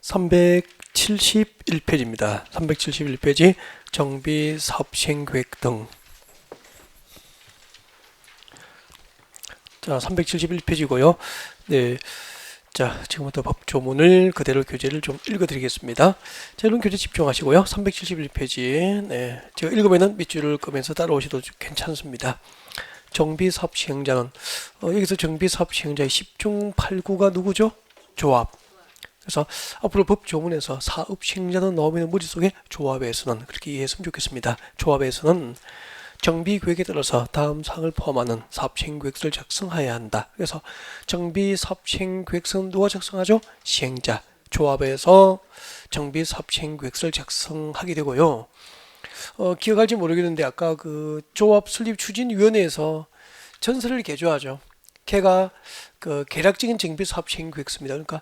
371페이지입니다. 371페이지 정비 사업 시행 계획 등. 자, 371페이지고요. 네. 자, 지금부터 법 조문을 그대로 교재를 좀 읽어드리겠습니다. 자, 이런 교재 집중하시고요. 371페이지. 네. 제가 읽으면은 밑줄을 끄면서 따라오셔도 괜찮습니다. 정비사업 시행자는, 여기서 정비사업 시행자의 10중 8구가 누구죠? 조합. 그래서 앞으로 법 조문에서 사업 시행자는 나오면 머릿속에 조합에서는 그렇게 이해했으면 좋겠습니다. 조합에서는 정비 계획에 따라서 다음 사항을 포함하는 사업 시행 계획서를 작성해야 한다. 그래서 정비 사업 시행 계획서는 누가 작성하죠? 시행자. 조합에서 정비 사업 시행 계획서를 작성하게 되고요. 기억할지 모르겠는데 아까 그 조합 설립 추진위원회에서 전설을 개조하죠. 걔가 그 계략적인 정비 사업 시행 계획서입니다. 그러니까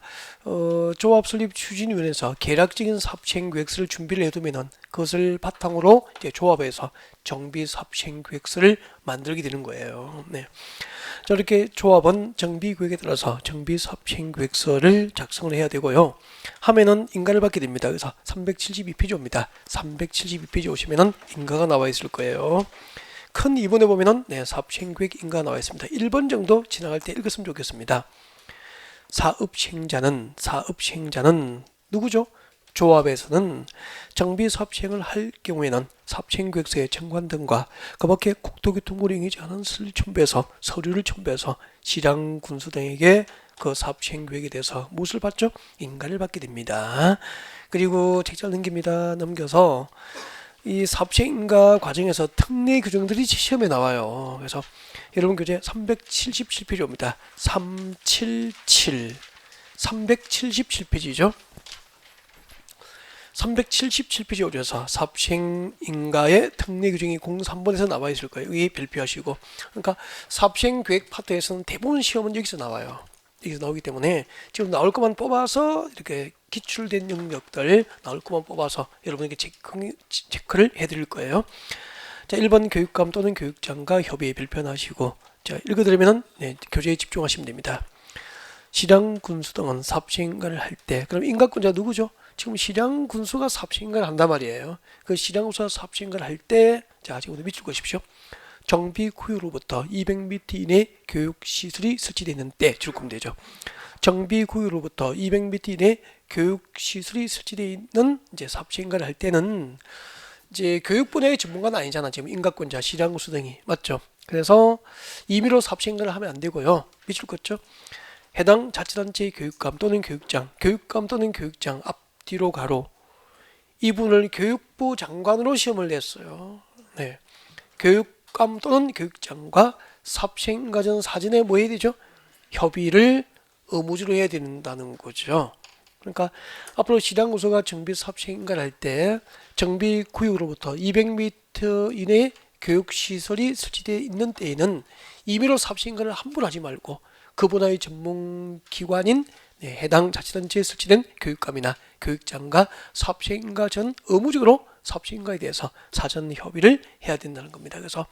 조합 설립 추진위원회에서 계략적인 사업 시행 계획서를 준비를 해두면은 그것을 바탕으로 이제 조합에서 정비 사업 시행 계획서를 만들게 되는 거예요. 네. 자, 이렇게 조합은 정비 계획에 따라서 정비 사업 시행 계획서를 작성을 해야 되고요. 하면은 인가를 받게 됩니다. 그래서 372페이지 옵니다. 372페이지 오시면은 인가가 나와 있을 거예요. 큰 2번에 보면은 사업 시행 계획 인가가 나와 있습니다. 1번 정도 지나갈 때 읽었으면 좋겠습니다. 사업 시행자는 누구죠? 조합에서는 정비 사업 시행을 할 경우에는 사업 시행 계획서의 정관 등과 그 밖에 국토교통부를 인하지 않은 서류를 첨부해서 시장 군수 등에게 그 사업 시행 계획에 대해서 무엇을 받죠? 인가를 받게 됩니다. 그리고 책자를 넘겨서 이 사업 시행 인가 과정에서 특례 규정들이 시험에 나와요. 그래서 여러분 교재 377페이지입니다. 377페이지죠. 377페이지 오셔서 사업 시행 인가의 특례 규정이 03번에서 나와 있을 거예요. 여기 별표하시고. 그러니까 사업 시행 계획 파트에서는 대부분 시험은 여기서 나와요. 여기서 나오기 때문에 지금 나올 것만 뽑아서 이렇게 기출된 영역들 나올 것만 뽑아서 여러분에게 체크를 해드릴 거예요. 자, 1번 교육감 또는 교육장과 협의에 별표하시고, 자, 읽어드리면은 교재에 집중하시면 됩니다. 시장 군수 등은 사업 시행을 할 때, 그럼 인가권자 누구죠? 지금 시장 군수가 사업 시행을 한단 말이에요. 그 시장 군수가 사업 시행을 할 때, 자, 지금부터 밑줄 그으십시오. 정비 구역으로부터 200m 이내 교육시설이 설치되는 때 줄거면 되죠. 정비 구역으로부터 200m 이내 교육시설이 설치되어 있는 이제 사업 시행을 할 때는 이제 교육 분야의 전문가는 아니잖아. 지금 인가권자, 시장군수 등이 맞죠. 그래서 임의로 사업 시행을 하면 안 되고요. 밑줄 긋죠. 해당 자치단체의 교육감 또는 교육장 앞뒤로 가로 이분을 교육부 장관으로 시험을 냈어요. 네. 교육감 또는 교육장과 사업 시행 과정 사전에 뭐 해야 되죠? 협의를 의무적으로 해야 된다는 거죠. 그러니까 앞으로 시장군수가 정비 사업 시행을 할 때 정비 구역으로부터 200m 이내에 교육시설이 설치되어 있는 때에는 임의로 사업 시행을 함부로 하지 말고 그 분야의 전문기관인 해당 자치단체에 설치된 교육감이나 교육장과 사업 시행과 전 의무적으로 사업 시행과에 대해서 사전 협의를 해야 된다는 겁니다. 그래서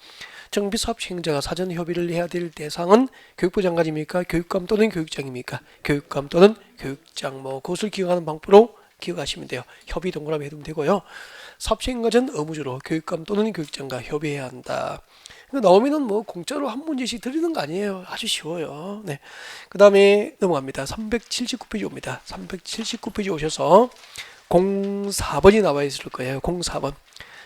정비 사업 시행자가 사전 협의를 해야 될 대상은 교육부 장관입니까? 교육감 또는 교육장입니까? 교육감 또는 교육장 그것을 기억하는 방법으로 기억하시면 돼요. 협의 동그라미 해두면 되고요. 사업 시행과 전 의무적으로 교육감 또는 교육장과 협의해야 한다. 나오면은 공짜로 한 문제씩 드리는 거 아니에요. 아주 쉬워요. 네. 그 다음에 넘어갑니다. 379페이지 옵니다. 379페이지 오셔서 04번이 나와 있을 거예요. 04번.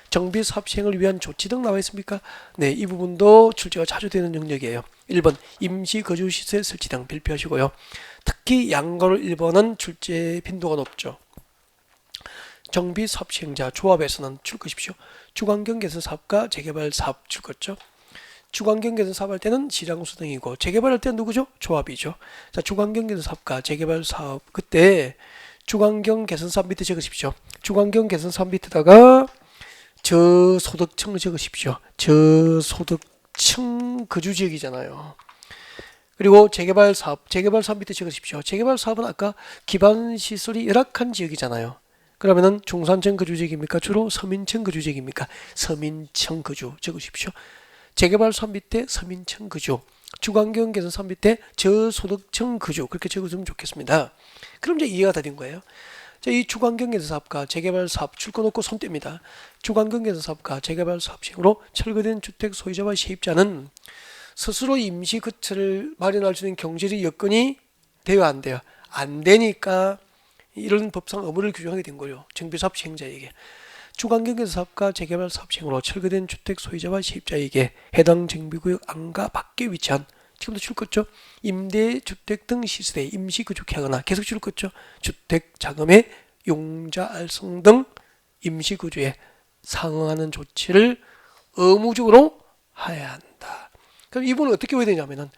정비 사업 시행을 위한 조치 등 나와 있습니까? 네, 이 부분도 출제가 자주 되는 영역이에요. 1번 임시 거주시설 설치 등 별표하시고요. 특히 양걸 1번은 출제 빈도가 높죠. 정비 사업 시행자 조합에서는 줄 것이십시오. 주관경 개선 사업과 재개발 사업 줄 것죠. 주관경 개선 사업 할 때는 시장군수 등이고 재개발할 때는 누구죠? 조합이죠. 자, 주관경 개선 사업과 재개발 사업 그때 주관경 개선 사업 밑에 적으십시오. 주관경 개선 사업 밑에다가 저소득층 적으십시오. 저소득층 거주지역이잖아요. 그리고 재개발 사업 밑에 적으십시오. 재개발 사업은 아까 기반시설이 열악한 지역이잖아요. 그러면은 중산층 거주지역입니까? 주로 서민층 거주지역입니까? 서민층 거주 적으십시오. 재개발 사업 밑에 서민층 거주, 주관경 개선 사업 밑에 저소득층 거주 그렇게 적으시면 좋겠습니다. 그럼 이제 이해가 다 된 거예요. 자, 이 주관경계에서 사업과 재개발 사업 줄 거 놓고 손 뗍니다. 주관경계에서 사업과 재개발 사업 시행으로 철거된 주택 소유자와 세입자는 스스로 임시 거처를 마련할 수 있는 경제적 여건이 돼요, 안 돼요? 안 되니까 이런 법상 의무를 규정하게 된 거예요. 정비사업 시행자에게. 주관경계에서 사업과 재개발 사업 시행으로 철거된 주택 소유자와 세입자에게 해당 정비구역 안과 밖에 위치한 지금도 줄 것죠. 임대주택 등 시세대 임시거주하거나 계속 줄 것죠. 주택 자금의 용자 알성 등 임시거주에 상응하는 조치를 의무적으로 해야 한다. 그럼 이분은 어떻게 해야 되냐면은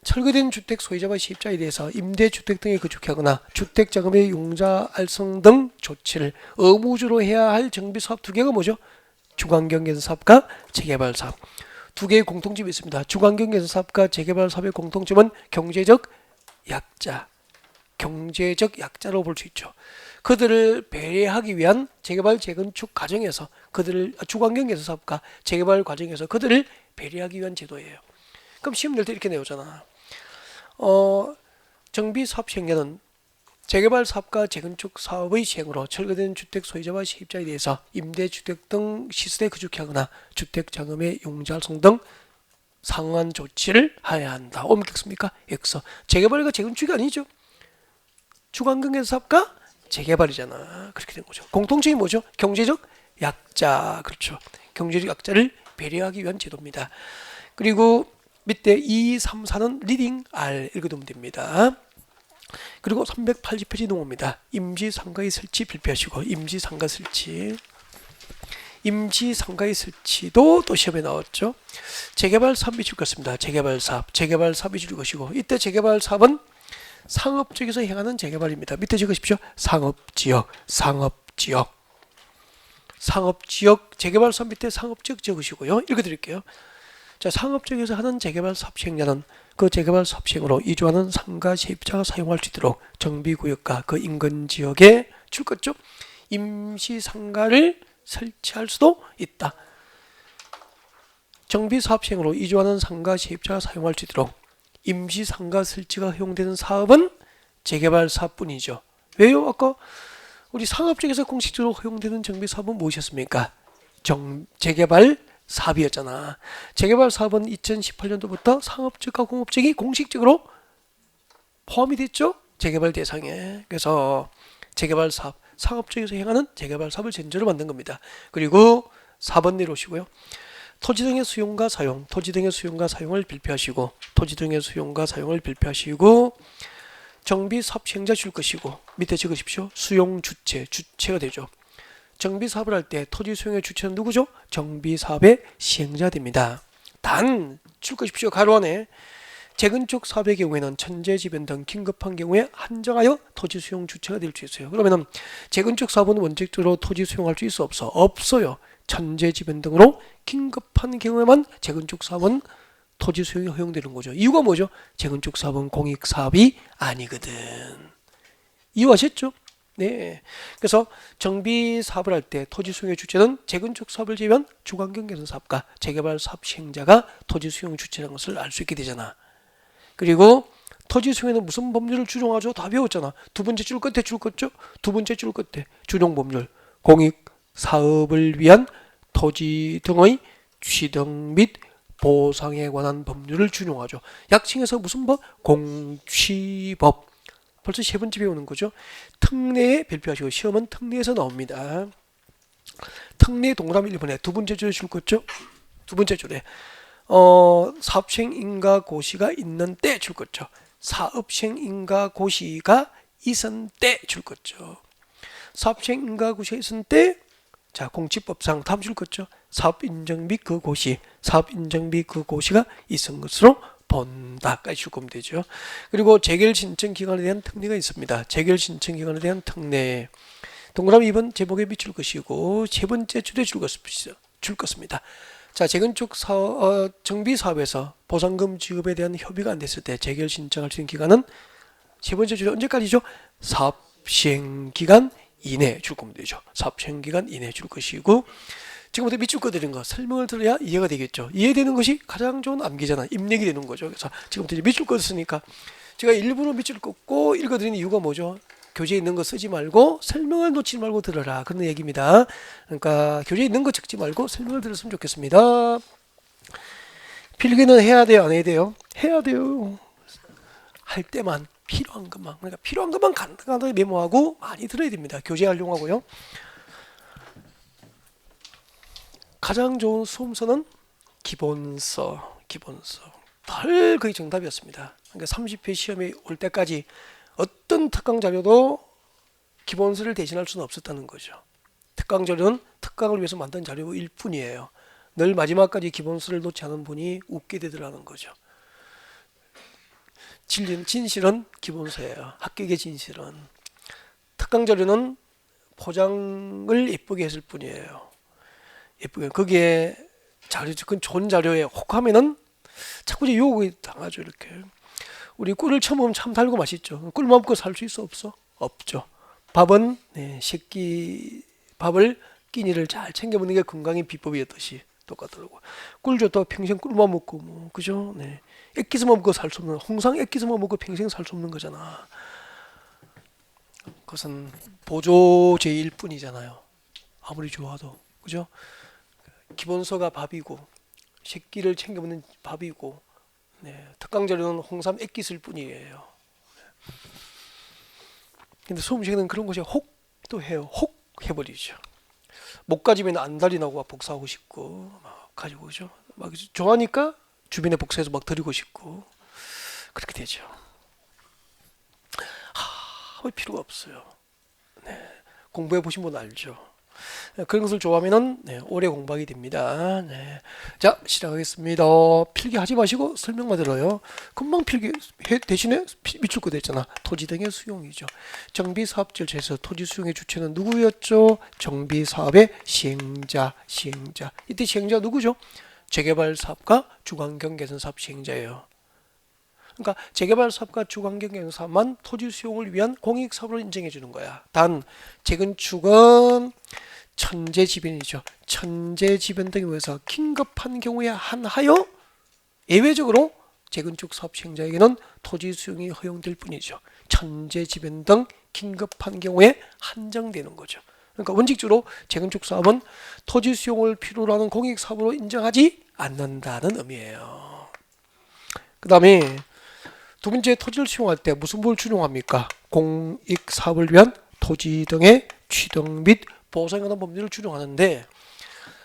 철거된 주택 소유자와 세입자에 대해서 임대주택 등에 거주하거나 주택 자금의 용자 알성 등 조치를 의무적으로 해야 할 정비사업 두 개가 뭐죠? 주관경계에서 사업과 재개발 사업. 두 개의 공통점이 있습니다. 주관경계에서 사업과 재개발 사업의 공통점은 경제적 약자, 경제적 약자로 볼 수 있죠. 그들을 배려하기 위한 재개발 재건축 과정에서 그들을 주관경계에서 사업과 재개발 과정에서 그들을 배려하기 위한 제도예요. 그럼 시험 낼 때 이렇게 내오잖아. 정비 사업 시행자는 재개발 사업과 재건축 사업의 시행으로 철거된 주택 소유자와 세입자에 대해서 임대주택 등 시세대에 거주하거나 주택 자금의 용자성 등 상한 조치를 해야 한다. 옮겼습니까? X. 재개발과 재건축이 아니죠. 주관경계에서 사업과 재개발이잖아. 그렇게 된 거죠. 공통점이 뭐죠? 경제적 약자. 그렇죠. 경제적 약자를 배려하기 위한 제도입니다. 그리고 밑에 2, 3, 4는 리딩 R 읽어두면 됩니다. 그리고 380페이지 넘어옵니다. 임시상가의 설치 발표하시고 임시상가 설치. 임시상가의 설치도 또 시험에 나왔죠. 재개발 사업이 줄 것입니다. 재개발 사업이 줄 것이고 이때 재개발 사업은 상업지역에서 행하는 재개발입니다. 밑에 적으십시오. 상업지역 재개발 사업 밑에 상업지역 적으시고요. 읽어드릴게요. 자, 상업지역에서 하는 재개발 사업 시행자는 그 재개발 사업 시행으로 이주하는 상가 세입자가 사용할 수 있도록 정비구역과 그 인근 지역에 줄 것죠. 임시상가를 설치할 수도 있다. 정비 사업 시행으로 이주하는 상가 세입자가 사용할 수 있도록 임시상가 설치가 허용되는 사업은 재개발 사업뿐이죠. 왜요? 아까 우리 상업지역에서 공식적으로 허용되는 정비 사업은 무엇이었습니까? 재개발 사업이었잖아. 재개발 사업은 2018년도부터 상업지역과 공업지역이 공식적으로 포함이 됐죠. 재개발 대상에. 그래서 재개발 사업, 상업지역에서 행하는 재개발 사업을 전제로 만든 겁니다. 그리고 4번 내려오시고요. 토지 등의 수용과 사용을 발표하시고 정비 사업 시행자 줄 것이고 밑에 적으십시오. 수용 주체가 되죠. 정비 사업을 할 때 토지 수용의 주체는 누구죠? 정비 사업의 시행자 됩니다. 단 줄 것이십시오. 가로 안에 재건축 사업의 경우에는 천재지변 등 긴급한 경우에 한정하여 토지 수용 주체가 될 수 있어요. 그러면은 재건축 사업은 원칙적으로 토지 수용할 수 있어 없어? 없어요. 천재지변 등으로 긴급한 경우에만 재건축 사업은 토지 수용이 허용되는 거죠. 이유가 뭐죠? 재건축 사업은 공익 사업이 아니거든. 이해하셨죠? 네. 그래서 정비 사업을 할 때 토지 수용의 주체는 재건축 사업을 제외한 주관경계에서 사업과 재개발 사업 시행자가 토지 수용 주체라는 것을 알 수 있게 되잖아. 그리고 토지 수용에는 무슨 법률을 준용하죠? 다 배웠잖아. 두 번째 줄 끝에 줄 것죠? 두 번째 줄 끝에 준용 법률. 공익 사업을 위한 토지 등의 취득 및 보상에 관한 법률을 준용하죠. 약칭해서 무슨 법? 공취법. 벌써 세 번째 배우는 거죠. 특례에 발표하시고 시험은 특례에서 나옵니다. 특례 동그라미 1번에 두 번째 줄에 줄 것죠. 두 번째 줄에 사업시행 인가 고시가 있는 때 줄 것죠. 사업시행 인가 고시가 있은 때 줄 것죠. 사업시행 인가 고시가 있은 때 자, 공치법상 다음 줄 것죠. 사업 인정 및 그 고시, 가 있은 것으로 본다까지 줄 거면 되죠. 그리고 재결 신청 기간에 대한 특례가 있습니다. 재결 신청 기간에 대한 특례. 동그라미 2번 제목에 비출 것이고 세 번째 줄에 줄 것입니다. 자, 재건축 사업, 정비 사업에서 보상금 지급에 대한 협의가 안 됐을 때 재결 신청할 수 있는 기간은 세 번째 줄에 언제까지죠? 사업 시행 기간 이내 줄 거면 되죠. 사업 시행 기간 이내 줄 것이고 지금부터 밑줄 거 드린 거 설명을 들어야 이해가 되겠죠. 이해되는 것이 가장 좋은 암기잖아. 입력이 되는 거죠. 그래서 지금부터 이제 밑줄 거 쓰니까 제가 일부러 밑줄 긋고 읽어드리는 이유가 뭐죠? 교재에 있는 거 쓰지 말고 설명을 놓치지 말고 들어라. 그런 얘기입니다. 그러니까 교재에 있는 거 적지 말고 설명을 들었으면 좋겠습니다. 필기는 해야 돼요, 안 해야 돼요? 해야 돼요. 할 때만 필요한 것만, 그러니까 필요한 것만 간단하게 메모하고 많이 들어야 됩니다. 교재 활용하고요. 가장 좋은 수험서는 기본서. 덜 거의 정답이었습니다. 그러니까 30회 시험이 올 때까지 어떤 특강 자료도 기본서를 대신할 수는 없었다는 거죠. 특강 자료는 특강을 위해서 만든 자료일 뿐이에요. 늘 마지막까지 기본서를 놓지 않은 분이 웃게 되더라는 거죠. 진실은 기본서예요. 합격의 진실은. 특강 자료는 포장을 예쁘게 했을 뿐이에요. 예쁘게. 거기에 자료, 그건 좋은 자료에 혹하면은 자꾸 이제 유혹이 당하죠. 이렇게. 우리 꿀을 처먹으면 참 달고 맛있죠. 꿀 먹고 살 수 있어 없어? 없죠. 밥은 새끼 밥을 끼니를 잘 챙겨 먹는 게 건강의 비법이었듯이 똑같더라고. 꿀 좋다고 평생 꿀만 먹고 뭐 그죠? 네. 액기스만 먹고 살 수 없는 홍상 액기스만 먹고 평생 살 수 없는 거잖아. 그것은 보조제일 뿐이잖아요. 아무리 좋아도 그죠? 기본서가 밥이고 새끼를 챙겨 먹는 밥이고 특강 자료는 홍삼 액기스일 뿐이에요. 근데 수험시에는 그런 것이 혹도 해요. 혹 해버리죠. 못 가지면 안달이 나고 막 복사하고 싶고 막 가지고 그죠? 막 좋아하니까 주변에 복사해서 막 드리고 싶고 그렇게 되죠. 할 필요가 없어요. 공부해 보신 분 알죠? 그런 것을 좋아하면은 오래 공부하게 됩니다. 자, 시작하겠습니다. 필기하지 마시고 설명만 들어요. 금방 필기 대신에 밑줄 거 됐잖아. 토지 등의 수용이죠. 정비사업 절차에서 토지 수용의 주체는 누구였죠? 정비사업의 시행자. 이때 시행자 누구죠? 재개발 사업과 주환경 개선 사업 시행자예요. 그러니까 재개발 사업과 주환경 개선 사업만 토지 수용을 위한 공익 사업으로 인정해 주는 거야. 단 재건축은 천재지변이죠. 천재지변 등에 의해서 긴급한 경우에 한하여 예외적으로 재건축 사업 시행자에게는 토지 수용이 허용될 뿐이죠. 천재지변 등 긴급한 경우에 한정되는 거죠. 그러니까 원칙적으로 재건축 사업은 토지 수용을 필요로 하는 공익 사업으로 인정하지 않는다는 의미예요. 그 다음에 두 번째, 토지를 수용할 때 무슨 법을 준용합니까? 공익 사업을 위한 토지 등의 취득 및 보상에 관한 법률을 준용하는데,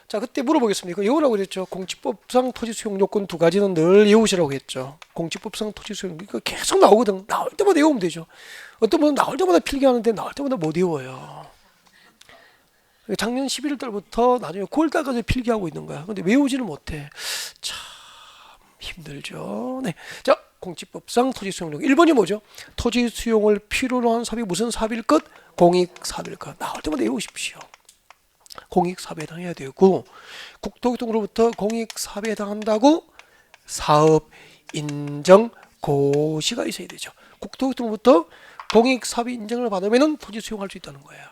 자, 그때 물어보겠습니다. 이거 외우라고 그랬죠. 공직법상 토지 수용 요건 두 가지는 늘 외우시라고 했죠. 공직법상 토지 수용, 이거 계속 나오거든. 나올 때마다 외우면 되죠. 어떤 분은 나올 때마다 필기하는데 나올 때마다 못 외워요. 작년 11월 달부터 나중에 9월 달까지 필기하고 있는 거야. 근데 외우지는 못해. 참 힘들죠. 네. 자, 공직법상 토지 수용령 1번이 뭐죠? 토지 수용을 필요로 하는 사업이 무슨 사업일 것? 공익 사업일 것. 나올 때마다 외우십시오. 공익 사업에 해당해야 되고, 국토교통으로부터 공익 사업에 해당한다고 사업 인정 고시가 있어야 되죠. 국토교통으로부터 공익 사업 인정을 받으면 토지 수용할 수 있다는 거예요.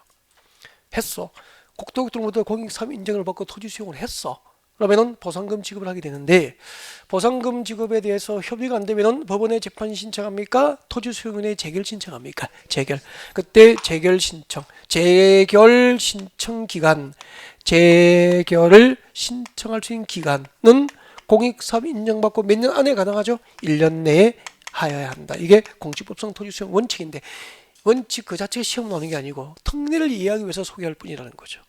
했어. 국토교통으로부터 공익 사업 인정을 받고 토지 수용을 했어. 그러면은 보상금 지급을 하게 되는데, 보상금 지급에 대해서 협의가 안 되면은 법원에 재판 신청합니까? 토지 수용인에 재결 신청합니까? 재결. 그때 재결 신청 기간, 재결을 신청할 수 있는 기간은 공익사업 인정받고 몇 년 안에 가능하죠? 1년 내에 하여야 한다. 이게 공직법상 토지 수용 원칙인데, 원칙 그 자체가 시험 나오는 게 아니고 특례를 이해하기 위해서 소개할 뿐이라는 거죠.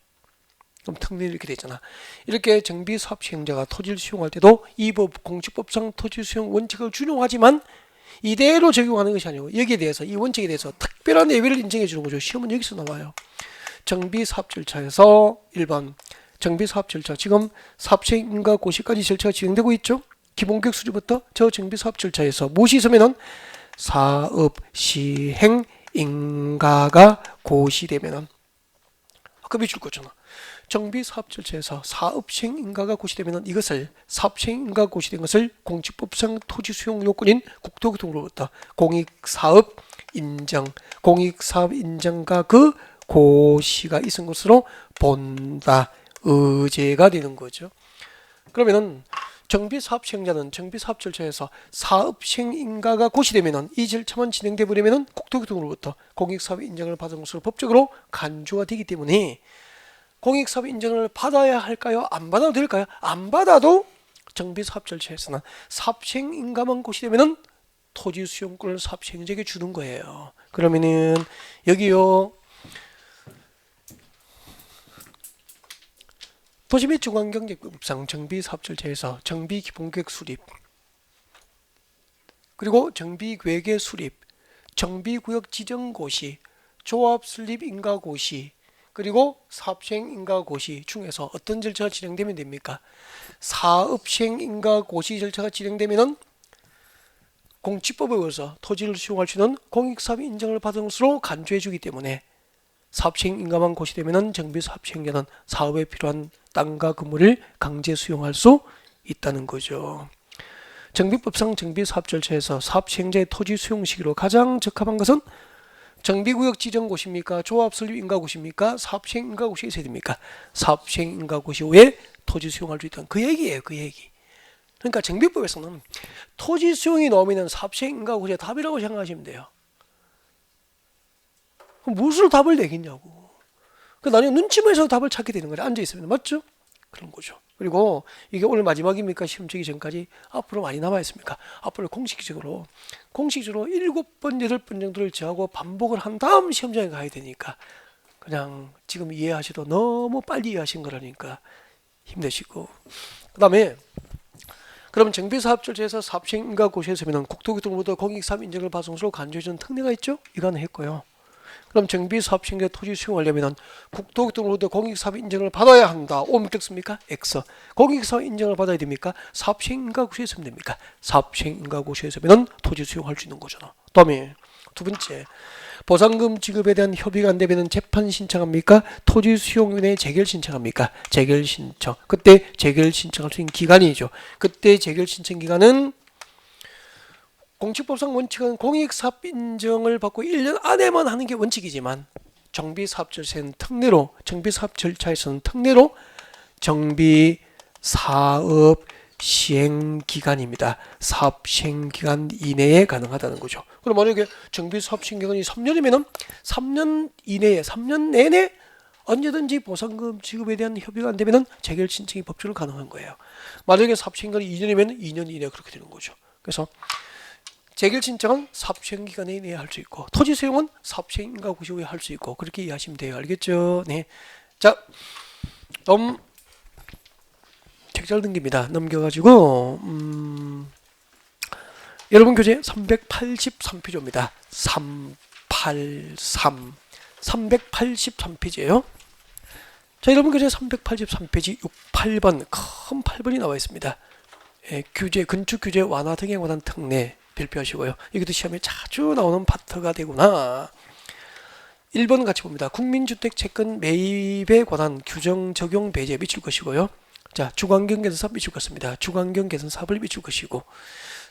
그럼 특례 이렇게 되잖아. 이렇게 정비사업 시행자가 토지를 수용할 때도 이 법 공직법상 토지 수용 원칙을 준용하지만 이대로 적용하는 것이 아니고 여기에 대해서 이 원칙에 대해서 특별한 예외를 인정해 주는 거죠. 시험은 여기서 나와요. 정비사업 절차에서 1번 정비사업 절차, 지금 사업시행 인가 고시까지 절차가 진행되고 있죠. 기본교육 수준부터 저 정비사업 절차에서 무엇이 있으면은 사업 시행 인가가 고시되면은 아까 밑줄 거잖아. 정비사업 절차에서 사업시행 인가가 고시되면 이것을 사업시행 인가가 고시된 것을 공직법상 토지 수용 요건인 국토교통으로부터 공익사업 인정과 그 고시가 있은 것으로 본다. 의제가 되는 거죠. 그러면은 정비사업 시행자는 정비사업 절차에서 사업 시행 인가가 고시되면은 이 절차만 진행돼 버리면은 국토교통부로부터 공익사업 인정을 받은 것으로 법적으로 간주가 되기 때문에 공익사업 인정을 받아야 할까요? 안 받아도 될까요? 안 받아도 정비사업 절차에서는 사업 시행 인가만 고시되면은 토지 수용권을 사업 시행자에게 주는 거예요. 그러면은 여기요. 도시 및 중앙경제법상 정비사업 절차에서 정비기본계획 수립, 그리고 정비계획의 수립, 정비구역 지정 고시, 조합 설립 인가 고시, 그리고 사업시행 인가 고시 중에서 어떤 절차가 진행되면 됩니까? 사업시행 인가 고시 절차가 진행되면은 공지법에 의해서 토지를 수용할 수 있는 공익사업 인정을 받은 것으로 간주해 주기 때문에 사업시행 인가만 고시되면은 정비사업 시행자는 사업에 필요한 땅과 건물을 강제 수용할 수 있다는 거죠. 정비법상 정비사업 절차에서 사업 시행자의 토지 수용 시기로 가장 적합한 것은 정비구역 지정 고시입니까? 조합 설립 인가 고시입니까? 사업 시행 인가 고시가 있어야 됩니까? 사업 시행 인가 고시 후에 토지 수용할 수 있다는 그 얘기예요. 그 얘기. 그러니까 정비법에서는 토지 수용이 나오면 사업 시행 인가 고시가 답이라고 생각하시면 돼요. 그럼 무엇으로 답을 내겠냐고. 나중에 눈치 보여서 답을 찾게 되는 거예요. 앉아있으면. 맞죠? 그런 거죠. 그리고 이게 오늘 마지막입니까? 시험 치기 전까지 앞으로 많이 남아있습니까? 앞으로 공식적으로 7번, 8번 정도를 저하고 반복을 한 다음 시험장에 가야 되니까 그냥 지금 이해하셔도 너무 빨리 이해하신 거라니까 힘내시고, 그 다음에 그럼 정비사업 절차에서 사업시행 인가 고시에서는 국토교통부도 공익사업 인정을 받은 것으로 간주해주는 특례가 있죠? 이거는 했고요. 그럼 정비사업 시행자 토지 수용하려면 국토교통부도 공익사업 인정을 받아야 한다. 오면 습니까? X. 공익사업 인정을 받아야 됩니까? 사업시행인가 고시했으면 됩니까? 사업시행인가 고시했으면 토지 수용할 수 있는 거잖아. 다음에 두 번째, 보상금 지급에 대한 협의가 안 되면 재판 신청합니까? 토지 수용위원회 재결 신청합니까? 재결 신청. 그때 재결 신청할 수 있는 기간이죠. 그때 재결 신청 기간은 공직법상 원칙은 공익사업 인정을 받고 1년 안에만 하는 게 원칙이지만 정비사업 절차에서는 특례로, 정비사업 시행기간입니다. 사업 시행기간 이내에 가능하다는 거죠. 그럼 만약에 정비사업 시행기간이 3년이면 3년 이내에, 3년 내내 언제든지 보상금 지급에 대한 협의가 안 되면 재결 신청이 법적으로 가능한 거예요. 만약에 사업 시행기간이 2년이면 2년 이내 그렇게 되는 거죠. 그래서 재결 신청은 사업시행 기간에 내에 할 수 있고 토지 수용은 사업시행 인가 고시 후에 할 수 있고 그렇게 이해하시면 돼요. 알겠죠? 네. 자, 책잘 등깁니다. 넘겨가지고 여러분 교재 383페이지입니다. 383페이지예요. 자, 여러분 교재 383페이지 68번 큰 8번이 나와 있습니다. 규제, 건축 규제 완화 등에 관한 특례 발표하시고요. 여기도 시험에 자주 나오는 파트가 되구나. 1번 같이 봅니다. 국민주택 채권 매입에 관한 규정 적용 배제 미칠 것이고요. 자, 주관경 개선 사업 미칠 것입니다. 주관경 개선 사업을 미칠 것이고,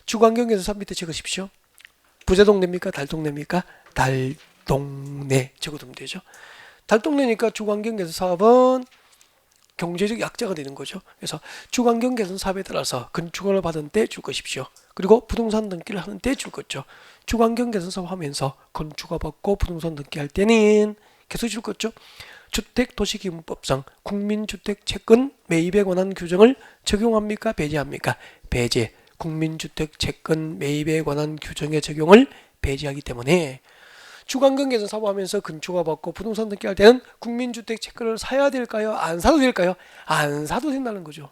주관경 개선 사업 밑에 적으십시오. 부자동네입니까? 달동네입니까? 달동네 적어두면 되죠. 달동네니까 주관경 개선 사업은 경제적 약자가 되는 거죠. 그래서 주관경 개선 사업에 따라서 건축허가를 받은 때 줄 것입시오. 그리고 부동산 등기를 하는 때 줄 거죠. 주관경 개선 사업 하면서 건축허가 받고 부동산 등기할 때는 계속 줄 거죠. 주택도시기본법상 국민주택 채권 매입에 관한 규정을 적용합니까? 배제합니까? 배제. 국민주택 채권 매입에 관한 규정의 적용을 배제하기 때문에 주관경 개선 사업하면서 건축허가 받고 부동산 등기할 때는 국민주택 채권을 사야 될까요? 안 사도 될까요? 안 사도 된다는 거죠.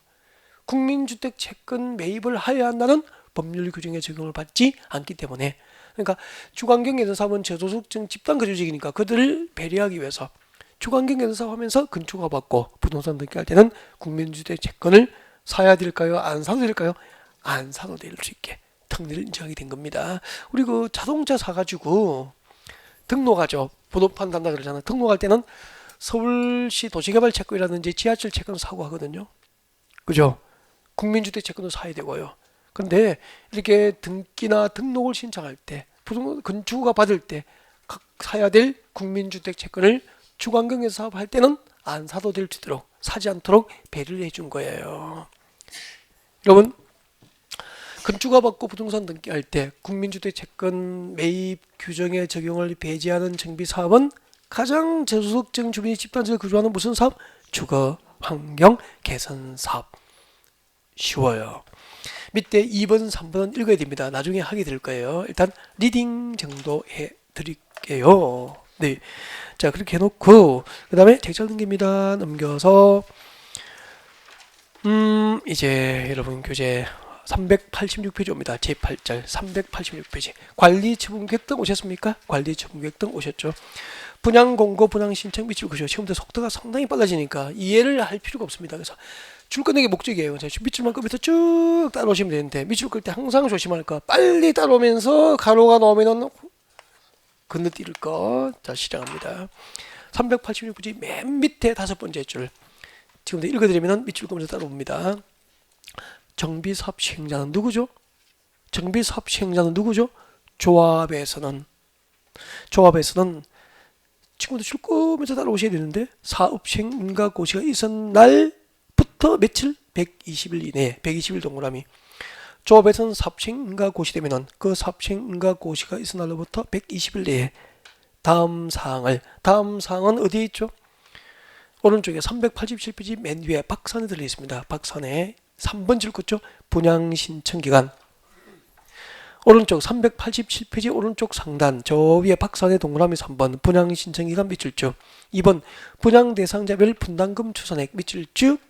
국민주택 채권 매입을 해야 한다는 법률 규정에 적용을 받지 않기 때문에, 그러니까 주관경 개선 사업은 저소득층 집단 거주지이니까 그들을 배려하기 위해서 주관경 개선 사업하면서 건축허가 받고 부동산 등기할 때는 국민주택 채권을 사야 될까요? 안 사도 될까요? 안 사도 될 수 있게 특례를 인정하게 된 겁니다. 우리 그 자동차 사가지고 등록하죠. 번호판 단다 그러잖아. 등록할 때는 서울시 도시개발 채권이라든지 지하철 채권 사고 하거든요. 그죠? 국민주택 채권도 사야 되고요. 근데 이렇게 등기나 등록을 신청할 때, 건축허가 받을 때 사야 될 국민주택 채권을 주관경에서 사업할 때는 안 사도 될 수 있도록, 사지 않도록 배려를 해준 거예요. 여러분, 건축가 받고 부동산 등기할 때 국민주택 채권 매입 규정의 적용을 배제하는 정비 사업은 가장 저소득층 주민이 집단지를 거주하는 무슨 사업? 주거 환경 개선 사업. 쉬워요. 밑에 2번, 3번은 읽어야 됩니다. 나중에 하게 될 거예요. 일단 리딩 정도 해 드릴게요. 네. 자, 그렇게 해놓고 그 다음에 쟁점 등기입니다. 넘겨서 이제 여러분 교재 386페이지입니다. 제8절 386페이지. 관리처분계획 등 오셨습니까? 관리처분계획 등 오셨죠? 분양 공고, 분양 신청 밑줄 그죠? 지금부터 속도가 상당히 빨라지니까 이해를 할 필요가 없습니다. 그래서 줄 끄는 게 목적이에요. 밑줄만 끄면서 쭉 따라오시면 되는데 밑줄 끌 때 항상 조심할 거. 빨리 따라오면서 가로가 나오면은 건너뛸 거. 자, 시작합니다. 386페이지 맨 밑에 다섯 번째 줄. 지금부터 읽어드리면 밑줄 끄면서 따라옵니다. 정비사업 시행자는 누구죠? 정비사업 시행자는 누구죠? 조합에서는 친구들 줄 끄면서 따라오셔야 되는데 사업 시행 인가 고시가 있은 날부터 며칠? 120일 이내에 120일 동그라미. 조합에서는 사업 시행 인가 고시되면은 그 사업 시행 인가 고시가 있은 날로부터 120일 내에 다음 사항은 어디에 있죠? 오른쪽에 387페이지 맨 위에 박산에 들려 있습니다. 박산에 3번 줄 긋죠? 분양 신청 기간. 오른쪽 387페이지 오른쪽 상단 저 위에 박산의 동그라미 3번 분양 신청 기간 밑줄 쭉. 2번 분양 대상자별 분담금 추산액 밑줄 쭉.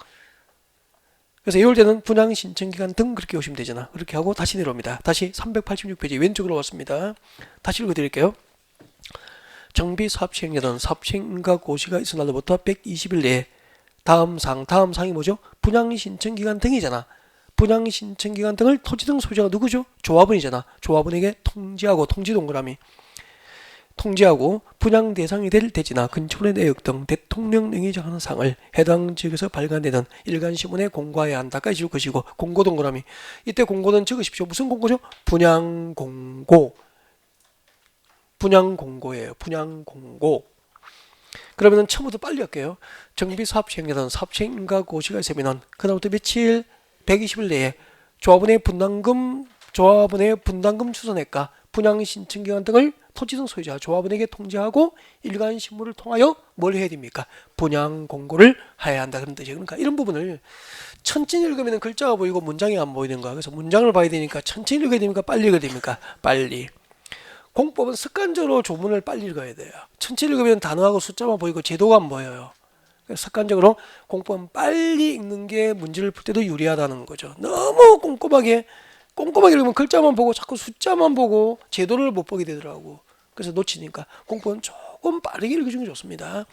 그래서 이럴 때는 분양 신청 기간 등 그렇게 오시면 되잖아. 그렇게 하고 다시 내려옵니다. 다시 386페이지 왼쪽으로 왔습니다. 다시 읽어드릴게요. 정비 사업 시행자는 사업 시행 인가 고시가 있은 날로부터 120일 내에 다음 사항이 뭐죠? 분양 신청 기간 등이잖아. 분양 신청 기간 등을 토지 등 소유자가 누구죠? 조합원이잖아. 조합원에게 통지하고 통지 동그라미. 통지하고 분양 대상이 될 대지나 건축물의 내역 등 대통령령이 정하는 사항을 해당 지역에서 발간되는 일간신문에 공고해야 한다까지 줄 것이고 공고 동그라미. 이때 공고는 적으십시오. 무슨 공고죠? 분양 공고. 분양 공고예요. 분양 공고. 그러면은 처음부터 빨리 할게요. 정비 사업 시행자는 사업 시행 인가 고시가 있으면은 그다음부터 며칠 120일 내에 조합원의 분담금 추산액과 분양 신청 기간 등을 토지 등 소유자 조합원에게 통지하고 일간 신문을 통하여 뭘 해야 됩니까? 분양 공고를 해야 한다 그런 뜻이에요. 그러니까 이런 부분을 천천히 읽으면 글자가 보이고 문장이 안 보이는 거야. 그래서 문장을 봐야 되니까 천천히 읽어야 됩니까? 빨리 읽어야 됩니까? 빨리. 공법은 습관적으로 조문을 빨리 읽어야 돼요. 천천히 읽으면 단어하고 숫자만 보이고 제도가 안 보여요. 습관적으로 공법은 빨리 읽는 게 문제를 풀 때도 유리하다는 거죠. 너무 꼼꼼하게 읽으면 글자만 보고 자꾸 숫자만 보고 제도를 못 보게 되더라고. 그래서 놓치니까 공법은 조금 빠르게 읽어주는 게 좋습니다.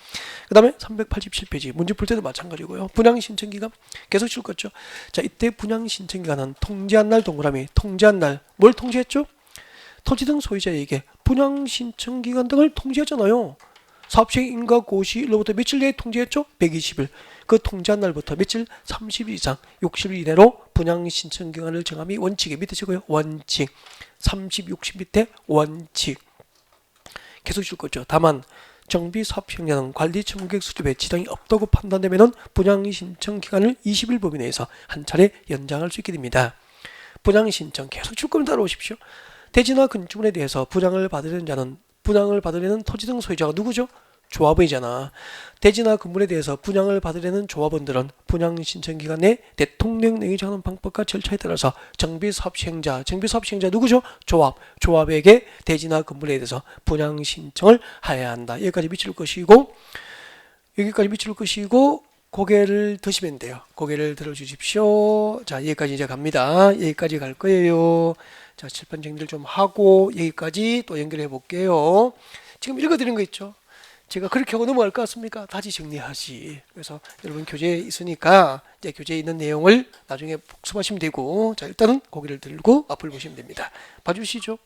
그 다음에 387페이지 문제 풀 때도 마찬가지고요. 분양 신청 기간 계속 줄 거죠. 자, 이때 분양 신청 기간은 통지한 날 동그라미. 통지한 날 뭘 통지했죠? 토지 등 소유자에게 분양 신청 기간 등을 통지했잖아요. 사업 시행 인가 고시로부터 며칠 내에 통지했죠? 120일. 그 통지한 날부터 며칠? 30일 이상 60일 이내로 분양 신청 기간을 정함이 원칙에 밑에 적어요. 원칙. 30, 60 밑에 원칙. 계속 줄 거죠. 다만 정비 사업 시행자는 관리 청구계획 수집에 지장이 없다고 판단되면 분양 신청 기간을 20일 범위 내에서 한 차례 연장할 수 있게 됩니다. 분양 신청 계속 줄 거면 따라오십시오. 대지나 건축물에 대해서 분양을 받으려는 토지 등 소유자가 누구죠? 조합원이잖아. 대지나 건물에 대해서 분양을 받으려는 조합원들은 분양 신청 기간 내 대통령령이 정하는 방법과 절차에 따라서 정비사업 시행자 누구죠? 조합에게 대지나 건물에 대해서 분양 신청을 해야 한다. 여기까지 미칠 것이고 고개를 드시면 돼요. 고개를 들어주십시오. 자, 여기까지 이제 갑니다. 여기까지 갈 거예요. 자, 칠판 정리를 좀 하고 여기까지 또 연결해 볼게요. 지금 읽어드린 거 있죠? 제가 그렇게 하고 넘어갈 것 같습니까? 다시 정리하시. 그래서 여러분 교재에 있으니까 이제 교재에 있는 내용을 나중에 복습하시면 되고, 자, 일단은 고개를 들고 앞을 보시면 됩니다. 봐주시죠.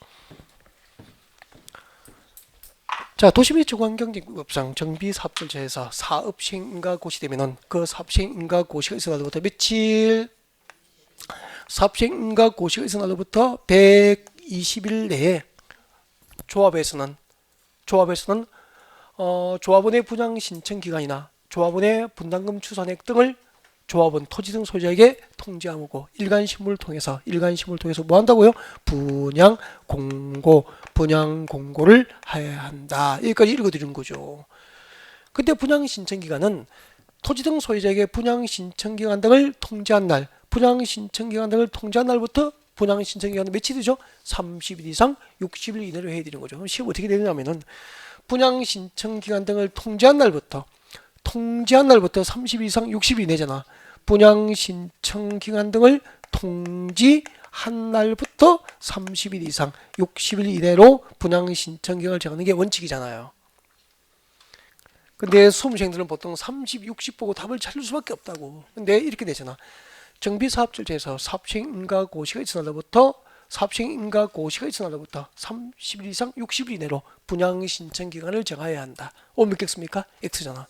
자, 도시민주환경정비법상 정비사업절차에서 사업 시행 인가 고시되면은 그 사업 시행 인가 고시가 있은 날부터 며칠? 사업 시행 인가 고시가 있은 날부터 120일 내에 조합에서는 조합원의 분양 신청 기간이나 조합원의 분담금 추산액 등을 조합은 토지 등 소유자에게 통지하고 일간신문을 통해서 뭐 한다고요? 분양 공고를 해야 한다. 여기까지 읽어드린 거죠. 근데 분양 신청 기간은 토지 등 소유자에게 분양 신청 기간 등을 통지한 날부터 분양 신청 기간은 며칠이죠? 30일 이상 60일 이내로 해야 되는 거죠. 그럼 시험 어떻게 되느냐면은 분양 신청 기간 등을 통지한 날부터 30일 이상 60일 이내잖아. 분양 신청 기간 등을 통지한 날부터 30일 이상 60일 이내로 분양 신청 기간을 정하는 게 원칙이잖아요. 근데 수험생들은 보통 30, 60 보고 답을 찾을 수밖에 없다고. 근데 이렇게 되잖아. 정비사업절차에서 사업시행인가고시가 있은 날부터 30일 이상 60일 이내로 분양 신청 기간을 정해야 한다. 믿겠습니까? X잖아.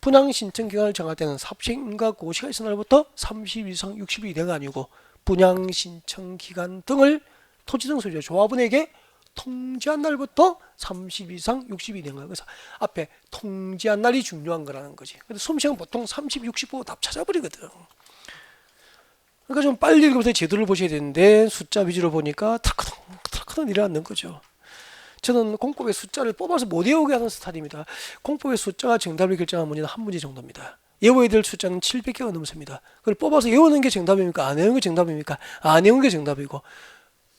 분양 신청 기간을 정할 때는 사업시행인가고시가 있은 날부터 30일 이상 60일 이내가 아니고 분양 신청 기간 등을 토지 등 소유자 조합원에게 통지한 날부터 30일 이상 60일 이내인 거야. 그래서 앞에 통지한 날이 중요한 거라는 거지. 근데 수험시험은 보통 30, 60 보고 답 찾아버리거든. 그러니까 좀 빨리 읽으면서 제도를 보셔야 되는데 숫자 위주로 보니까 탁크덕 일어나는 거죠. 저는 공법의 숫자를 뽑아서 못 외우게 하는 스타일입니다. 공법의 숫자가 정답을 결정하는 문제는 한 문제 정도입니다. 외워야 될 숫자는 700개가 넘습니다. 그걸 뽑아서 외우는 게 정답입니까? 안 외우는 게 정답입니까? 안 외우는 게 정답이고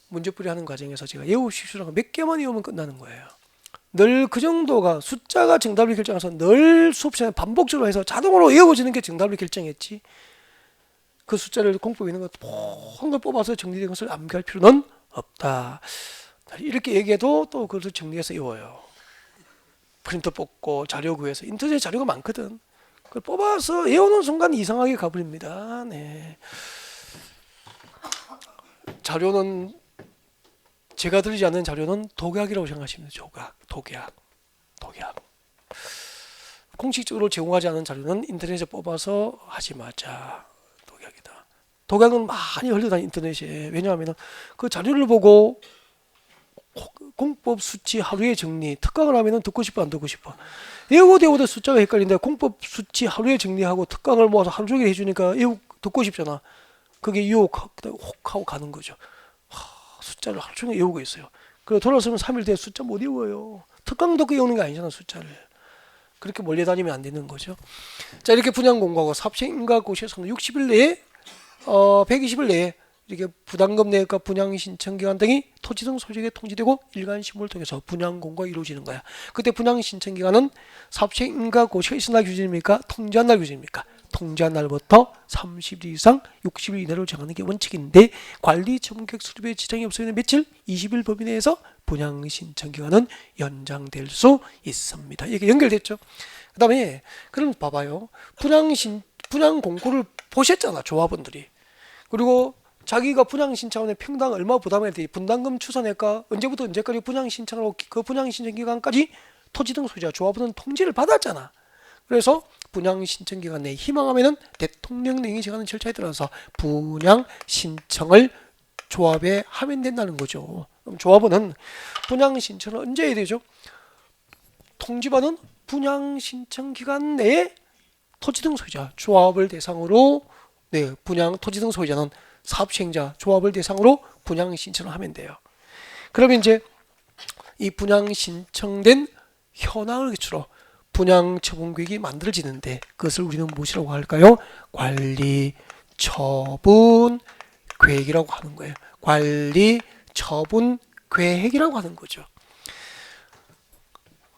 문제풀이 하는 과정에서 제가 외우십시오라고 몇 개만 외우면 끝나는 거예요. 늘 그 정도가 숫자가 정답을 결정해서 늘 수업 시간에 반복적으로 해서 자동으로 외워지는 게 정답을 결정했지. 그 숫자를 공법에 있는 것 모든 걸 뽑아서 정리된 것을 암기할 필요는 없다. 이렇게 얘기해도 또 그것을 정리해서 외워요. 프린터 뽑고 자료 구해서 인터넷에 자료가 많거든. 그걸 뽑아서 외우는 순간 이상하게 가버립니다. 네. 자료는 제가 드리지 않는 자료는 독약이라고 생각하시면 돼요. 독약. 공식적으로 제공하지 않은 자료는 인터넷에 뽑아서 하지 마자. 독약은 많이 흘러다니는 인터넷에. 왜냐하면 그 자료를 보고 공법 수치 하루에 정리 특강을 하면 듣고 싶어 안 듣고 싶어. 외우고 숫자가 헷갈린데 공법 수치 하루에 정리하고 특강을 모아서 하루 종일 해주니까 듣고 싶잖아. 그게 유혹하고 가는 거죠. 숫자를 하루 종일 외우고 있어요. 그리고 돌아서면 3일 뒤에 숫자 못 외워요. 특강 듣고 외우는 게 아니잖아 숫자를. 그렇게 몰려다니면 안 되는 거죠. 자, 이렇게 분양 공고하고 사업시행인가고시에서는 60일 내에 120일 내에 이렇게 부담금 내역과 분양 신청 기간 등이 토지 등 소유자에게 통지되고 일간 신문을 통해서 분양 공고가 이루어지는 거야. 그때 분양 신청 기간은 사업시행인가고시가 있은 날 기준입니까? 통지한 날 기준입니까? 통지한 날부터 30일 이상 60일 이내로 정하는 게 원칙인데 관리 처분계획 수립에 지장이 없으면 며칠? 20일 범위 내에서 분양 신청 기간은 연장될 수 있습니다. 이게 연결됐죠? 그 다음에 그럼 봐봐요. 분양 공고를 보셨잖아 조합원들이. 그리고 자기가 분양 신청원에 평당 얼마 부담해야 돼? 분담금 추산액과 언제부터 언제까지 분양 신청하고 그 분양 신청 기간까지 토지 등 소유자 조합원은 통지를 받았잖아. 그래서 분양 신청 기간 내에 희망하면은 대통령령이 정하는 절차에 따라서 분양 신청을 조합에 하면 된다는 거죠. 그럼 조합원은 분양 신청을 언제 해야 되죠? 통지받은 분양 신청 기간 내에 토지 등 소유자 조합을 대상으로 분양 토지 등 소유자는 사업시행자 조합을 대상으로 분양 신청을 하면 돼요. 그러면 이제 이 분양 신청된 현황을 기초로 분양 처분 계획이 만들어지는데 그것을 우리는 무엇이라고 할까요? 관리 처분 계획이라고 하는 거예요. 관리 처분 계획이라고 하는 거죠.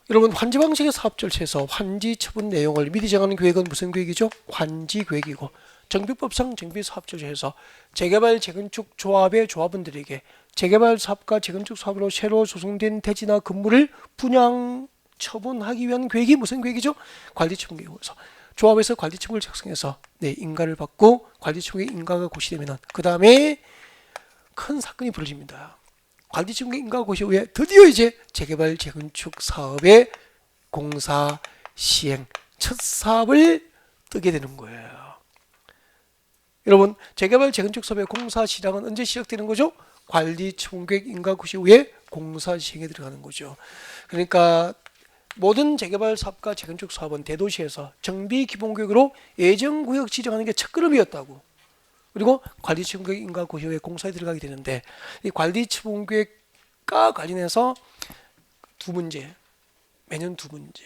여러분 환지 방식의 사업 절차에서 환지 처분 내용을 미리 정하는 계획은 무슨 계획이죠? 환지 계획이고 정비법상 정비사업절차에서 재개발 재건축 조합의 조합원들에게 재개발 사업과 재건축 사업으로 새로 조성된 대지나 건물을 분양 처분하기 위한 계획이 무슨 계획이죠? 관리처분 계획에서 조합에서 관리처분을 작성해서 인가를 받고 관리처분의 인가가 고시되면 그 다음에 큰 사건이 벌어집니다. 관리처분 인가 고시 후에 드디어 이제 재개발 재건축 사업의 공사 시행 첫 사업을 뜨게 되는 거예요. 여러분 재개발 재건축 사업의 공사 시작은 언제 시작되는 거죠? 관리 처분 계획 인가 고시 후에 공사 시행에 들어가는 거죠. 그러니까 모든 재개발 사업과 재건축 사업은 대도시에서 정비 기본구역으로 예정구역 지정하는 게 첫걸음이었다고. 그리고 관리처분구역 인가 구효에 공사에 들어가게 되는데 이 관리처분구역과 관련해서 두 문제, 매년 두 문제.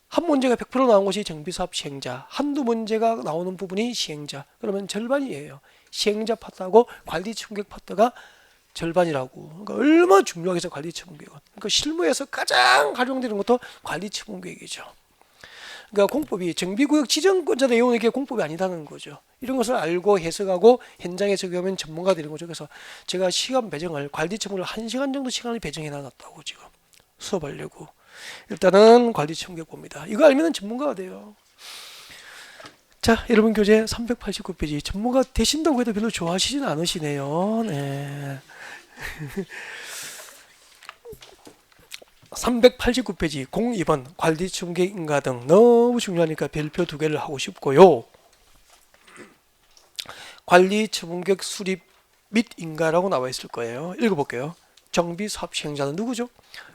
한 문제가 100% 나온 것이 정비사업 시행자, 한두 문제가 나오는 부분이 시행자. 그러면 절반이에요. 시행자 파트하고 관리처분구역 파트가 절반이라고. 그러니까 얼마나 중요하겠어 관리처분구역은. 그러니까 실무에서 가장 활용되는 것도 관리처분구역이죠. 그러니까 공법이 정비구역 지정권자 내용에게 공법이 아니다는 거죠. 이런 것을 알고 해석하고 현장에 적용하면 전문가 되는 거죠. 그래서 제가 시간 배정을 관리처분을 1시간 정도 시간을 배정해 놨다고 지금 수업하려고. 일단은 관리처분구역 봅니다. 이거 알면 전문가가 돼요. 자, 여러분 교재 389페이지. 전문가 되신다고 해도 별로 좋아하시진 않으시네요. 네. 389페이지 02번 관리처분구역 인가 등 너무 중요하니까 별표 2개를 하고 싶고요. 관리처분구역 수립 및 인가라고 나와 있을 거예요. 읽어볼게요. 정비사업 시행자는 누구죠?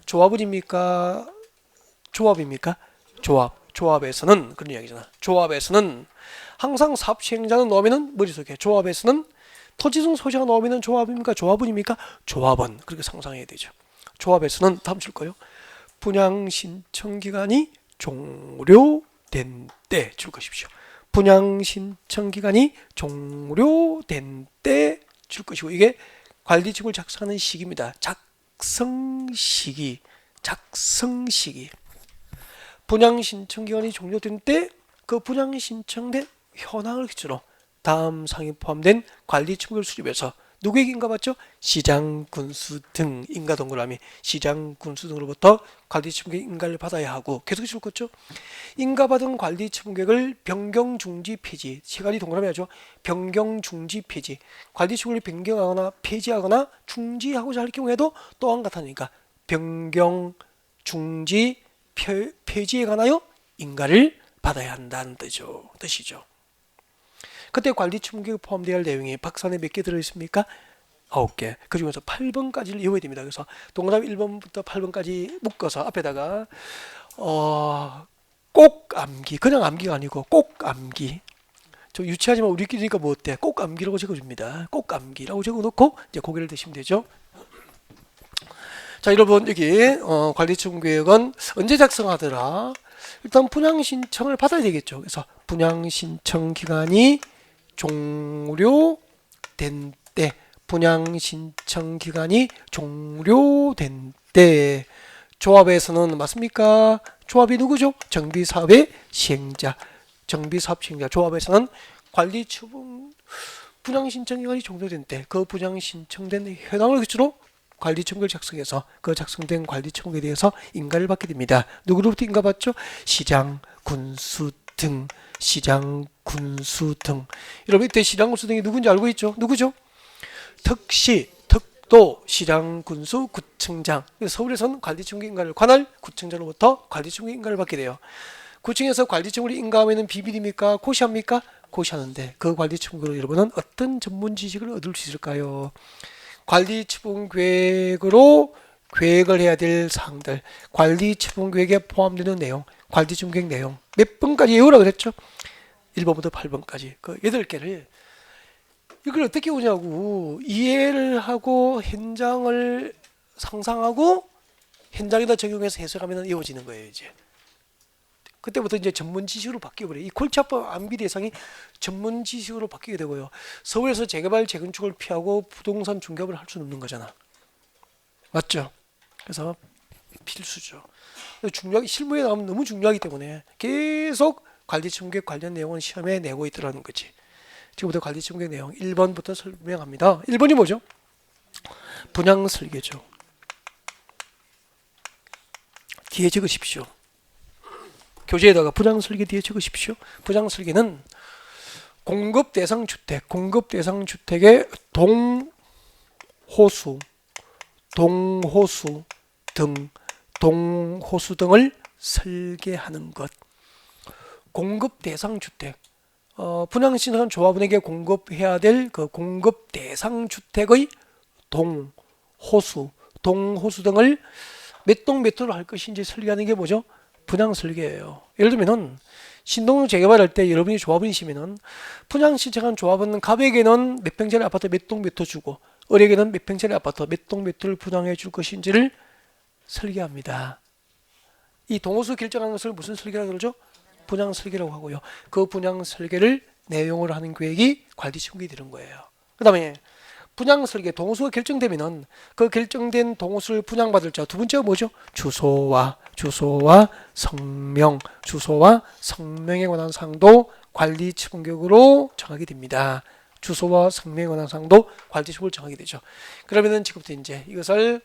조합원입니까? 조합입니까? 조합. 조합에서는 그런 이야기잖아. 조합에서는 항상 사업 시행자는 넣으면은 머릿속에 조합에서는 토지성 소재가 넣으면은 조합입니까? 조합원입니까? 조합원. 그렇게 상상해야 되죠. 조합에서는 다음 줄 거예요. 분양 신청 기간이 종료된 때 줄 것이십시오. 분양 신청 기간이 종료된 때 줄 것이고 이게 관리청을 작성하는 시기입니다. 작성 시기. 분양 신청 기간이 종료된 때 그 분양 신청된 현황을 기준으로 다음 사항이 포함된 관리청구를 수립해서 누구에게 인가받죠? 시장, 군수 등 인가 동그라미 시장, 군수 등으로부터 관리청구의 인가를 받아야 하고 계속 줄 거죠. 인가받은 관리청구를 변경, 중지, 폐지 시간이 동그라미 하죠. 변경, 중지, 폐지 관리청구를 변경하거나 폐지하거나 중지하고자 할 경우에도 또한 같으니까 변경, 중지, 폐지에 관하여 인가를 받아야 한다는 뜻이죠. 그때 관리청구에 포함되어야 할 내용이 박스 안에 몇 개 들어있습니까? 9개. 그 중에서 8번까지를 외워야 됩니다. 그래서 동그라미 1번부터 8번까지 묶어서 앞에다가 꼭 암기. 그냥 암기가 아니고 꼭 암기. 좀 유치하지만 우리끼리니까 뭐 어때? 꼭 암기라고 적어줍니다. 꼭 암기라고 적어놓고 이제 고개를 드시면 되죠. 자, 여러분 여기 관리청구계획은 언제 작성하더라? 일단 분양 신청을 받아야 되겠죠. 그래서 분양 신청 기간이 종료된 때, 분양 신청 기간이 종료된 때, 조합에서는 맞습니까? 조합이 누구죠? 정비사업의 시행자, 정비사업 시행자. 조합에서는 관리처분 분양 신청 기간이 종료된 때, 그 분양 신청된 현황을 기준으로 관리청구를 작성해서 그 작성된 관리청구에 대해서 인가를 받게 됩니다. 누구로부터 인가받죠? 시장, 군수 등. 시장, 군수 등. 여러분 이때 시장, 군수 등이 누군지 알고 있죠? 누구죠? 특시, 특도, 시장, 군수, 구청장. 서울에서는 관리청구 인가를 관할 구청장으로부터 관리청구 인가를 받게 돼요. 구청에서 관리청구를 인가하면 비밀입니까? 고시합니까? 고시하는데 그 관리청구로 여러분은 어떤 전문 지식을 얻을 수 있을까요? 관리처분계획으로 계획을 해야 될 사항들, 관리처분계획에 포함되는 내용, 관리처분계획 내용 몇 번까지 외우라고 그랬죠? 1번부터 8번까지 그 8개를 이걸 어떻게 오냐고 이해를 하고 현장을 상상하고 현장에다 적용해서 해석하면 이어지는 거예요. 이제 그때부터 이제 전문 지식으로 바뀌어버려요. 이 골치아파 암기 대상이 전문 지식으로 바뀌게 되고요. 서울에서 재개발, 재건축을 피하고 부동산 중개업을 할 수는 없는 거잖아. 맞죠? 그래서 필수죠. 중요하게 실무에 나오면 너무 중요하기 때문에 계속 관리청구계획 관련 내용은 시험에 내고 있더라는 거지. 지금부터 관리청구계획 내용 1번부터 설명합니다. 1번이 뭐죠? 분양 설계죠. 뒤에 적으십시오. 교재에다가 분양 설계 뒤에 적으십시오. 분양 설계는 공급 대상 주택, 공급 대상 주택의 동호수 등을 설계하는 것. 공급 대상 주택. 분양 신청한 조합원에게 공급해야 될 그 공급 대상 주택의 동호수 등을 몇 동 몇 호를 할 것인지 설계하는 게 뭐죠? 분양 설계예요. 예를 들면은 신동동 재개발할 때 여러분이 조합원이시면은 분양 신청한 조합원은 갑에게는 몇 평짜리 아파트 몇 동 몇 호 주고 을에게는 몇 평짜리 아파트 몇 동 몇 호를 분양해 줄 것인지를 설계합니다. 이 동호수 결정하는 것을 무슨 설계라고 그러죠? 분양 설계라고 하고요. 그 분양 설계를 내용으로 하는 계획이 관리청구이 되는 거예요. 그 다음에 분양 설계 동호수가 결정되면은 그 결정된 동호수를 분양받을 자 두 번째가 뭐죠? 주소와 성명, 주소와 성명에 관한 사항도 관리청구격으로 정하게 됩니다. 주소와 성명에 관한 사항도 관리청구를 정하게 되죠. 그러면은 지금부터 이제 이것을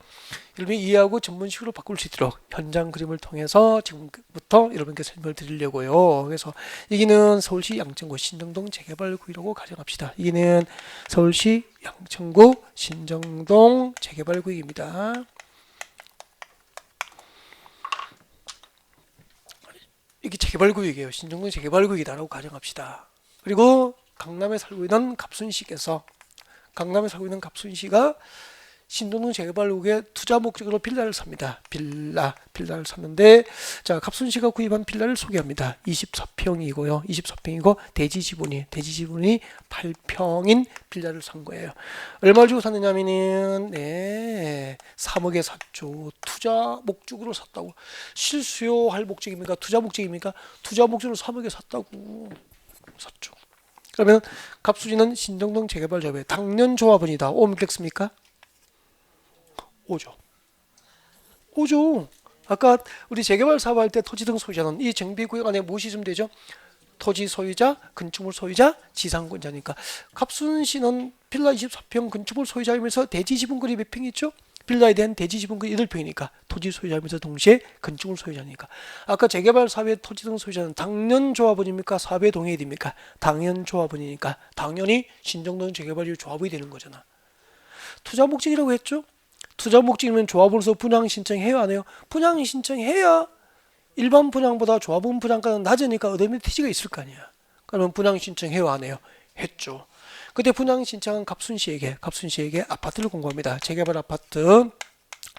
여러분이 이해하고 전문식으로 바꿀 수 있도록 현장 그림을 통해서 지금부터 여러분께 설명을 드리려고요. 그래서 여기는 서울시 양천구 신정동 재개발구역이라고 가정합시다. 여기는 서울시 양천구 신정동 재개발구역입니다. 이게 재개발구역이에요. 신정동 재개발구역이다라고 가정합시다. 그리고 강남에 살고 있는 갑순씨가 신동동 재개발구역에 투자 목적으로 빌라를 삽니다. 빌라를 샀는데 자 갑순씨가 구입한 빌라를 소개합니다. 24평이고요. 24평이고 대지 지분이 8평인 빌라를 산 거예요. 얼마 주고 샀느냐면은 3억에 샀죠. 투자 목적으로 샀다고. 실수요할 목적입니까? 투자 목적입니까? 투자 목적으로 3억에 샀다고. 샀죠. 그러면 갑수지는 신정동 재개발조합의 당년 조합원이다. 오면 되겠습니까? 오죠. 아까 우리 재개발 사업할 때 토지 등 소유자는 이 정비구역 안에 무엇이 있으면 되죠? 토지 소유자, 건축물 소유자, 지상권자니까 갑순씨는 빌라 24평 건축물 소유자이면서 대지 지분권이 몇 평이 있죠? 빌라에 대한 대지 지분권이 8평이니까 토지 소유자이면서 동시에 건축물 소유자니까 아까 재개발 사업의 토지 등 소유자는 당연 조합원입니까? 사업에 동의해야 됩니까? 당연 조합원이니까 당연히 신정동 재개발 조합이 되는 거잖아. 투자 목적이라고 했죠? 투자 목적이면 조합으로서 분양 신청해야 안 해요? 분양 신청해야 일반 분양보다 조합원 분양가는 낮으니까 어드밴티지가 있을 거 아니야. 그러면 분양 신청해요 안 해요? 했죠. 그때 분양 신청한 갑순씨에게 아파트를 공고합니다. 재개발 아파트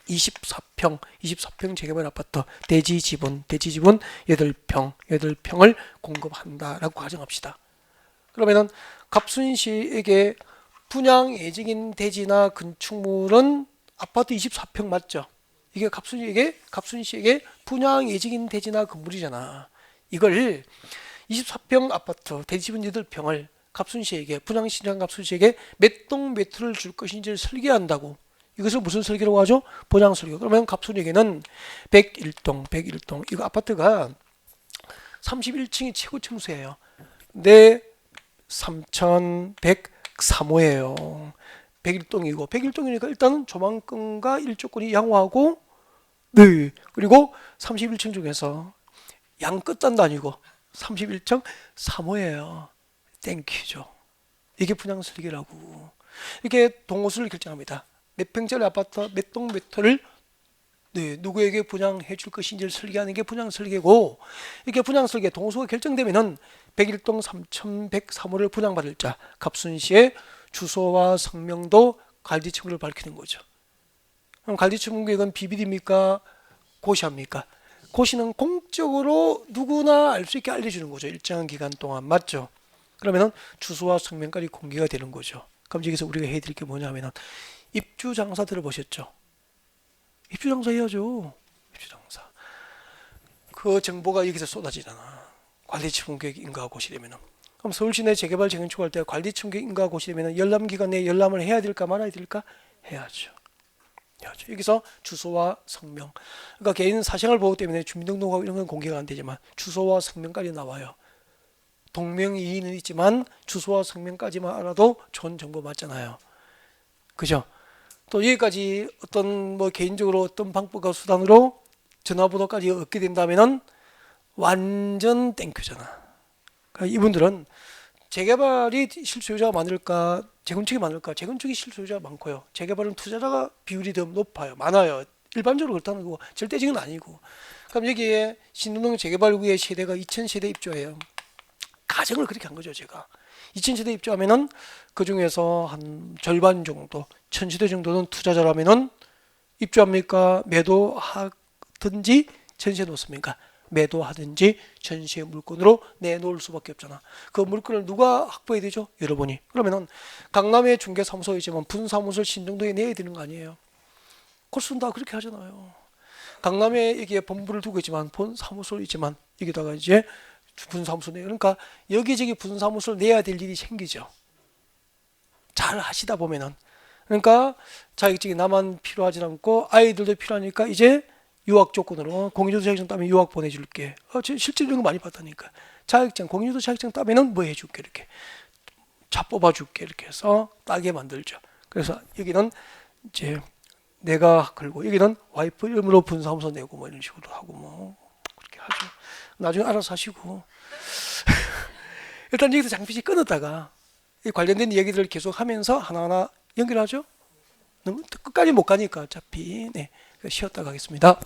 24평 재개발 아파트 대지 지분 8평을 공급한다라고 가정합시다. 그러면은 갑순씨에게 분양 예정인 대지나 건축물은 아파트 24평 맞죠? 이게 갑순씨에게 분양 예정인 대지나 건물이잖아. 이걸 24평 아파트 대지분 8평을 갑순씨에게 분양 신청 갑순씨에게 몇 동 몇 호를 줄 것인지를 설계한다고. 이것을 무슨 설계라고 하죠? 분양 설계. 그러면 갑순에게는 101동 이거 아파트가 31층이 최고 층수예요. 네 3103호예요. 101동이니까 일단은 조망권과 일조권이 양호하고 네 그리고 31층 중에서 양 끝단도 아니고 31층 3호예요. 땡큐죠. 이게 분양 설계라고. 이렇게 동호수를 결정합니다. 몇 평짜리 아파트 몇 동 몇 호를 누구에게 분양해 줄 것인지를 설계하는 게 분양 설계고 이렇게 분양 설계 동호수가 결정되면은 101동 3103호를 분양받을 자 갑순씨의 주소와 성명도 관리청구를 밝히는 거죠. 그럼 관리청구액은 비밀입니까? 고시합니까? 고시는 공적으로 누구나 알 수 있게 알려주는 거죠. 일정한 기간 동안 맞죠? 그러면은 주소와 성명까지 공개가 되는 거죠. 그럼 여기서 우리가 해드릴 게 뭐냐면은 입주장사 들어보셨죠? 입주장사 해야죠. 입주장사. 그 정보가 여기서 쏟아지잖아. 관리청구액 인가 고시되면은. 그럼 서울시 내 재개발 재건축할 때 관리청구액 인가 고시되면은 열람기간 내에 열람을 해야 될까 말아야 될까? 해야죠. 여기서 주소와 성명. 그러니까 개인 사생활 보호 때문에 주민등록하고 이런 건 공개가 안 되지만 주소와 성명까지 나와요. 동명이인은 있지만 주소와 성명까지만 알아도 좋은 정보 맞잖아요. 그죠? 또 여기까지 어떤 뭐 개인적으로 어떤 방법과 수단으로 전화번호까지 얻게 된다면은 완전 땡큐잖아. 그러니까 이분들은 재개발이 실소유자가 많을까 재건축이 많을까? 재건축이 실소유자가 많고요. 재개발은 투자자가 비율이 더 많아요. 일반적으로 그렇다는 거고 절대적은 아니고. 그럼 여기에 신동동 재개발구의 세대가 2000세대 입주해요. 가정을 그렇게 한 거죠. 제가 2000세대 입주하면은 그 중에서 한 절반 정도 1000세대 정도는 투자자라면은 입주합니까? 매도하든지 전시해 놓습니까? 매도하든지 전시의 물건으로 내놓을 수밖에 없잖아. 그 물건을 누가 확보해야 되죠? 여러분이. 그러면은 강남의 중개사무소이지만 분사무소를 신정동에 내야 되는 거 아니에요? 그것은 다 그렇게 하잖아요. 강남에 여기에 본부를 두고 있지만 본 사무소를 있지만 여기다가 이제 분사무소 내요. 그러니까 여기저기 분사무소를 내야 될 일이 생기죠. 잘 하시다 보면은. 그러니까 자격증이 나만 필요하지 않고 아이들도 필요하니까 이제 유학 조건으로 공인중개사 자격증 따면 유학 보내줄게. 실제 이런 거 많이 봤다니까. 자격증, 공인중개사 자격증 따면은 뭐 해줄게 이렇게. 차 뽑아줄게 이렇게 해서 따게 만들죠. 그래서 여기는 이제 내가 걸고 여기는 와이프 이름으로 분사무소 내고 뭐 이런 식으로 하고 뭐 그렇게 하죠. 나중에 알아서 하시고 일단 여기서 장피지 끊었다가 이 관련된 얘기들을 계속 하면서 하나하나 연결하죠. 너무 끝까지 못 가니까 어차피 네, 쉬었다 가겠습니다.